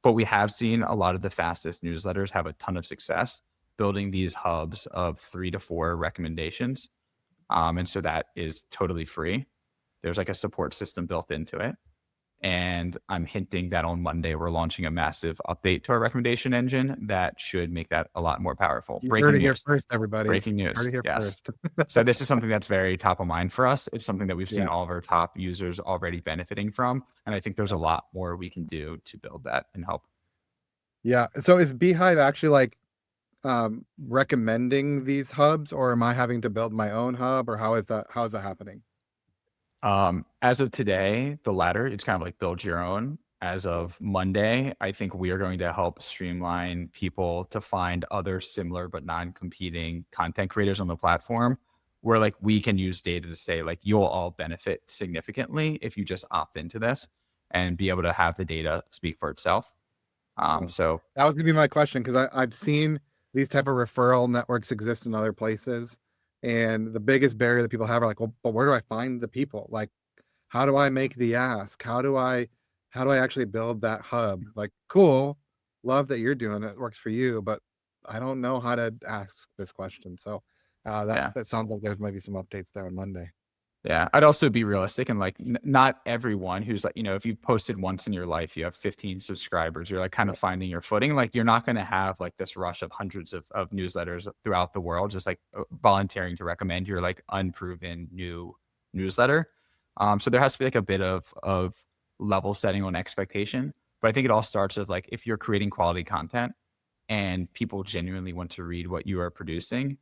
But we have seen a lot of the fastest newsletters have a ton of success building these hubs of 3 to 4 recommendations. And so that is totally free. There's like a support system built into it. And I'm hinting that on Monday, we're launching a massive update to our recommendation engine that should make that a lot more powerful. You heard Breaking it here news. first, everybody. Breaking Heard news. it here Yes. first. So this is something that's very top of mind for us. It's something that we've seen Yeah. all of our top users already benefiting from. And I think there's a lot more we can do to build that and help. Yeah. So is Beehive actually like recommending these hubs, or am I having to build my own hub, or how is that happening? As of today, the latter, it's kind of like build your own. As of Monday, I think we are going to help streamline people to find other similar but non-competing content creators on the platform where like we can use data to say like you'll all benefit significantly if you just opt into this and be able to have the data speak for itself. Cool. So That was gonna be my question because I've seen these type of referral networks exist in other places, and the biggest barrier that people have are like, well, but where do I find the people? Like, how do I make the ask? How do I actually build that hub? Like, cool, love that you're doing it. It works for you, but I don't know how to ask this question. So that yeah. that sounds like there might be some updates there on Monday. Yeah, I'd also be realistic and like not everyone who's like, if you posted once in your life, you have 15 subscribers, you're like kind of Right. finding your footing. Like you're not going to have like this rush of hundreds of newsletters throughout the world, just like volunteering to recommend your like unproven new newsletter. So there has to be like a bit of level setting on expectation. But I think it all starts with like if you're creating quality content and people genuinely want to read what you are producing,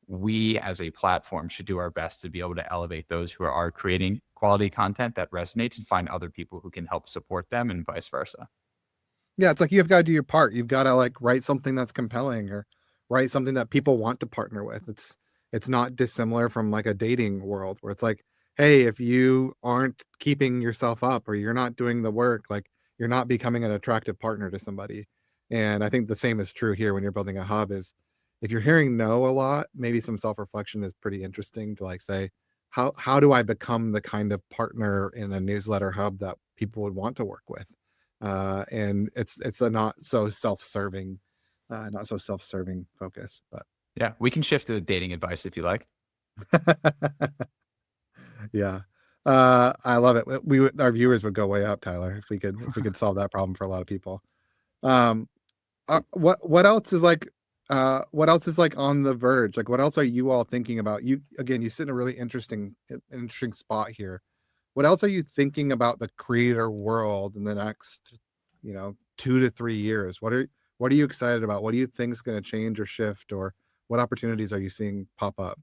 we as a platform should do our best to be able to elevate those who are creating quality content that resonates and find other people who can help support them and vice versa. Yeah, it's like you've gotta do your part. You've gotta, like, write something that's compelling or write something that people want to partner with. It's not dissimilar from, like, a dating world where it's like, "Hey, if you aren't keeping yourself up or you're not doing the work, like, you're not becoming an attractive partner to somebody." And I think the same is true here when you're building a hub is if you're hearing no a lot, maybe some self-reflection is pretty interesting to, like, say, "How do I become the kind of partner in a newsletter hub that people would want to work with?" And it's a not so self-serving focus, but Yeah, we can shift to dating advice if you like. yeah. I love it. Our viewers would go way up, Tyler, if we could solve that problem for a lot of people. Um, what else is like what else is like on the verge? Like what else are you all thinking about? You again, you sit in a really interesting spot here. What else are you thinking about the creator world in the next, 2 to 3 years? What are you excited about? What do you think is going to change or shift, or what opportunities are you seeing pop up?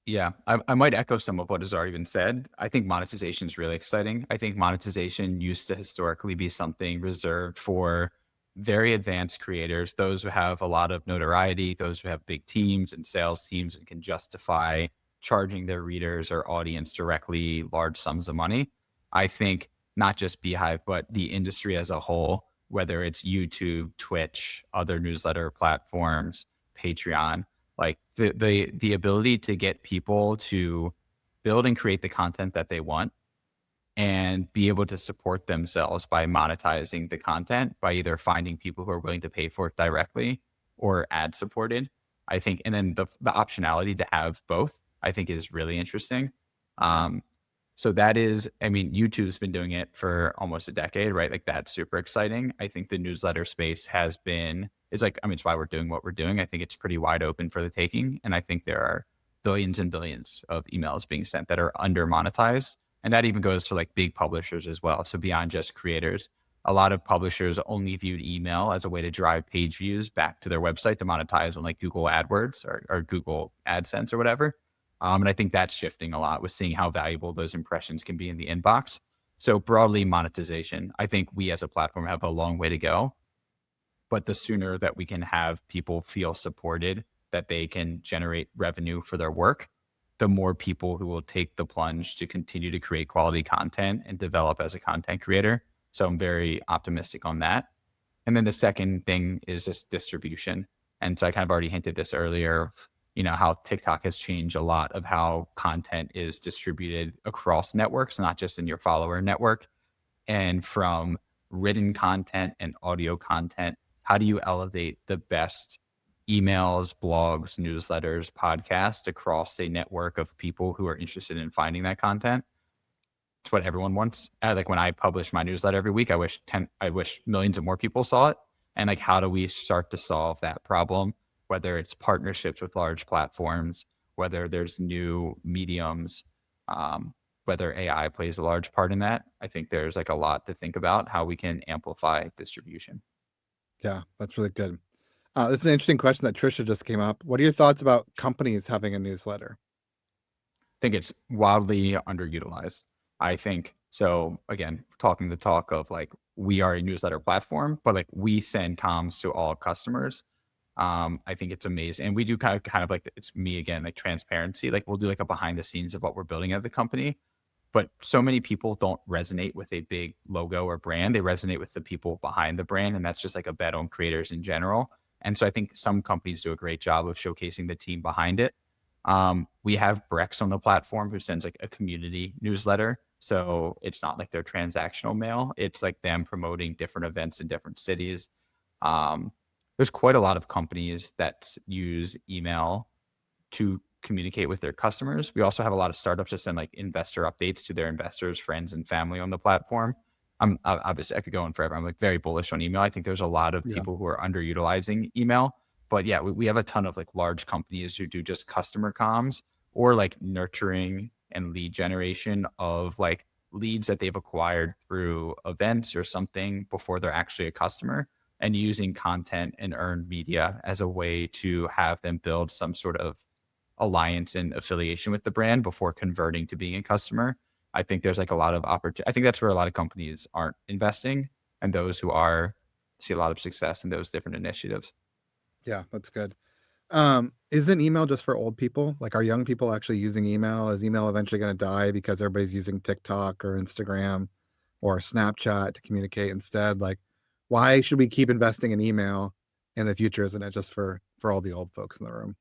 Yeah, I might echo some of what has already been said. I think monetization is really exciting. I think monetization used to historically be something reserved for very advanced creators, those who have a lot of notoriety, those who have big teams and sales teams and can justify charging their readers or audience directly large sums of money. I think not just Beehive, but the industry as a whole, whether it's YouTube, Twitch, other newsletter platforms, Patreon, like the ability to get people to build and create the content that they want and be able to support themselves by monetizing the content by either finding people who are willing to pay for it directly or ad supported. I think, and then the optionality to have both, I think is really interesting. Um, so that is, I mean, YouTube's been doing it for almost a decade, right? Like that's super exciting. I think the newsletter space has been, it's like, I mean, it's why we're doing what we're doing. I think it's pretty wide open for the taking. And I think there are billions and billions of emails being sent that are under monetized. And that even goes to like big publishers as well. So beyond just creators, a lot of publishers only viewed email as a way to drive page views back to their website to monetize on like Google AdWords or Google AdSense or whatever. And I think that's shifting a lot with seeing how valuable those impressions can be in the inbox. So broadly monetization, I think we as a platform have a long way to go, but the sooner that we can have people feel supported, that they can generate revenue for their work, the more people who will take the plunge to continue to create quality content and develop as a content creator. So I'm very optimistic on that. And then the second thing is just distribution. And so I kind of already hinted this earlier, how TikTok has changed a lot of how content is distributed across networks, not just in your follower network. And from written content and audio content, how do you elevate the best emails, blogs, newsletters, podcasts across a network of people who are interested in finding that content? It's what everyone wants. Like when I publish my newsletter every week, I wish millions of more people saw it. And like, how do we start to solve that problem? Whether it's partnerships with large platforms, whether there's new mediums, um, whether AI plays a large part in that. I think there's like a lot to think about how we can amplify distribution. Yeah, that's really good. This is an interesting question that Trisha just came up. What are your thoughts about companies having a newsletter? Think it's wildly underutilized. I think so. Again, talking the talk of like we are a newsletter platform, but like we send comms to all customers. I think it's amazing, and we do kind of like it's me again, like transparency. Like we'll do like a behind the scenes of what we're building at the company, but so many people don't resonate with a big logo or brand. They resonate with the people behind the brand, and that's just like a bet on creators in general. And so I think some companies do a great job of showcasing the team behind it. We have Brex on the platform who sends like a community newsletter. So it's not like their transactional mail. It's like them promoting different events in different cities. Um, there's quite a lot of companies that use email to communicate with their customers. We also have a lot of startups that send like investor updates to their investors, friends, and family on the platform. Obviously I could go on forever. I'm like very bullish on email. I think there's a lot of Yeah. people who are underutilizing email, but yeah, we have a ton of like large companies who do just customer comms or like nurturing and lead generation of like leads that they've acquired through events or something before they're actually a customer, and using content and earned media as a way to have them build some sort of alliance and affiliation with the brand before converting to being a customer. I think there's like a lot of opportunity. I think that's where a lot of companies aren't investing, and those who are see a lot of success in those different initiatives. Yeah, that's good. Isn't email just for old people? Like, are young people actually using email? Is email eventually going to die because everybody's using TikTok or Instagram or Snapchat to communicate instead? Like, why should we keep investing in email in the future? Isn't it just for all the old folks in the room?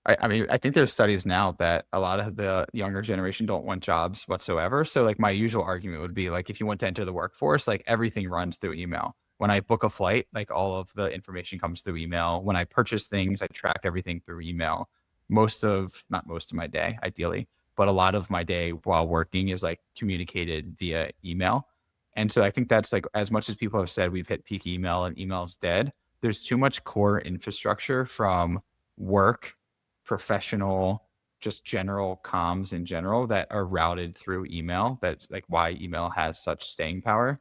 I mean, I think there's studies now that a lot of the younger generation don't want jobs whatsoever. So, like, my usual argument would be like, if you want to enter the workforce, like everything runs through email. When I book a flight, like all of the information comes through email. When I purchase things, I track everything through email. Not most of my day, ideally, but a lot of my day while working is like communicated via email. And so I think that's like, as much as people have said we've hit peak email and email's dead, there's too much core infrastructure from work, professional, just general comms in general that are routed through email. That's like why email has such staying power.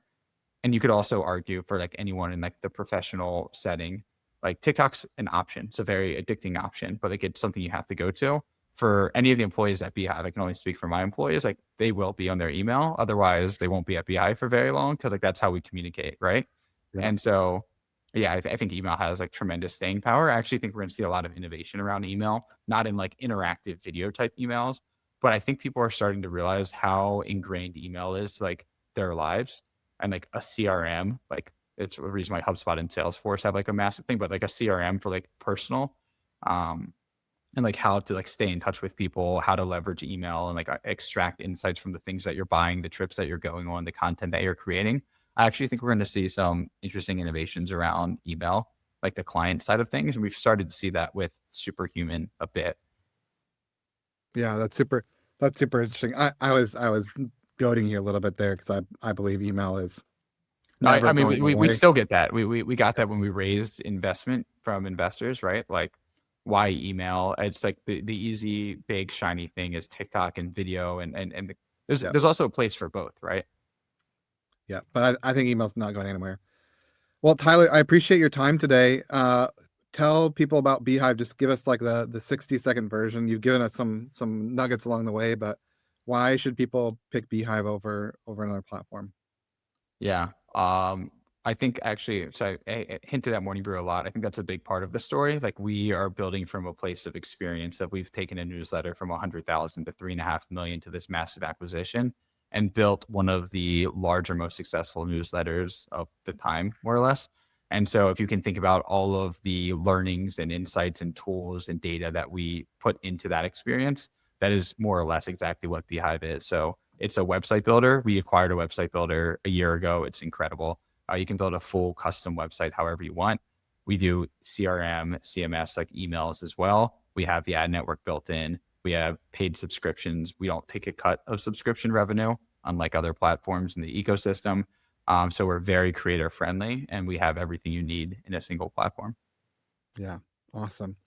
And you could also argue for like anyone in like the professional setting, like TikTok's an option. It's a very addicting option, but like it's something you have to go to. For any of the employees at Beehive, I can only speak for my employees, like they will be on their email. Otherwise, they won't be at Beehive for very long because like that's how we communicate, right? Yeah. And so, yeah, I think email has like tremendous staying power. I actually think we're going to see a lot of innovation around email, not in like interactive video type emails, but I think people are starting to realize how ingrained email is to like their lives, and like a CRM, like it's a reason why HubSpot and Salesforce have like a massive thing, but like a CRM for like personal, um, and like how to like stay in touch with people, how to leverage email and like extract insights from the things that you're buying, the trips that you're going on, the content that you're creating. I actually think we're going to see some interesting innovations around email, like the client side of things. And we've started to see that with Superhuman a bit. Yeah, that's super interesting. I was goading you a little bit there because I believe email is No, never I mean, going we away. still get that. We got that when we raised investment from investors, right? Like, why email? It's like the easy, big, shiny thing is TikTok and video, and Yeah. there's also a place for both, right? Yeah, but I think email's not going anywhere. Well, Tyler, I appreciate your time today. Tell people about Beehive. Just give us like the 60-second version. You've given us some nuggets along the way, but why should people pick Beehive over another platform? Yeah. I think actually, so I hinted at Morning Brew a lot. I think that's a big part of the story. Like we are building from a place of experience that we've taken a newsletter from 100,000 to 3.5 million to this massive acquisition and built one of the larger, most successful newsletters of the time, more or less. And so if you can think about all of the learnings and insights and tools and data that we put into that experience, that is more or less exactly what Beehive is. So it's a website builder. We acquired a website builder a year ago. It's incredible. You can build a full custom website however you want. We do CRM, CMS, like emails as well. We have the ad network built in. We have paid subscriptions. We don't take a cut of subscription revenue, unlike other platforms in the ecosystem. So we're very creator friendly, and we have everything you need in a single platform. Yeah, awesome.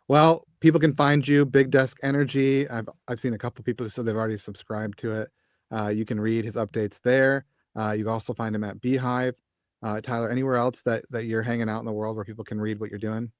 Well, people can find you Big Desk Energy. I've seen a couple people who said they've already subscribed to it. You can read his updates there. You can also find him at Beehive. Tyler, anywhere else that you're hanging out in the world where people can read what you're doing?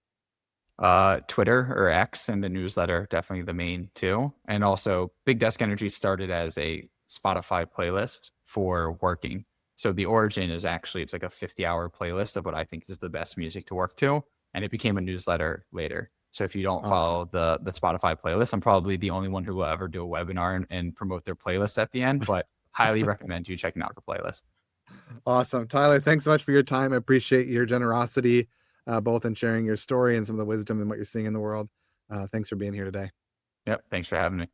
Twitter or X and the newsletter, definitely the main two. And also, Big Desk Energy started as a Spotify playlist for working. So the origin is actually it's like a 50-hour playlist of what I think is the best music to work to, and it became a newsletter later. So if you don't Awesome. follow the Spotify playlist, I'm probably the only one who will ever do a webinar and promote their playlist at the end. But highly recommend you checking out the playlist. Awesome. Tyler, thanks so much for your time. I appreciate your generosity, both in sharing your story and some of the wisdom and what you're seeing in the world. Thanks for being here today. Yep. Thanks for having me.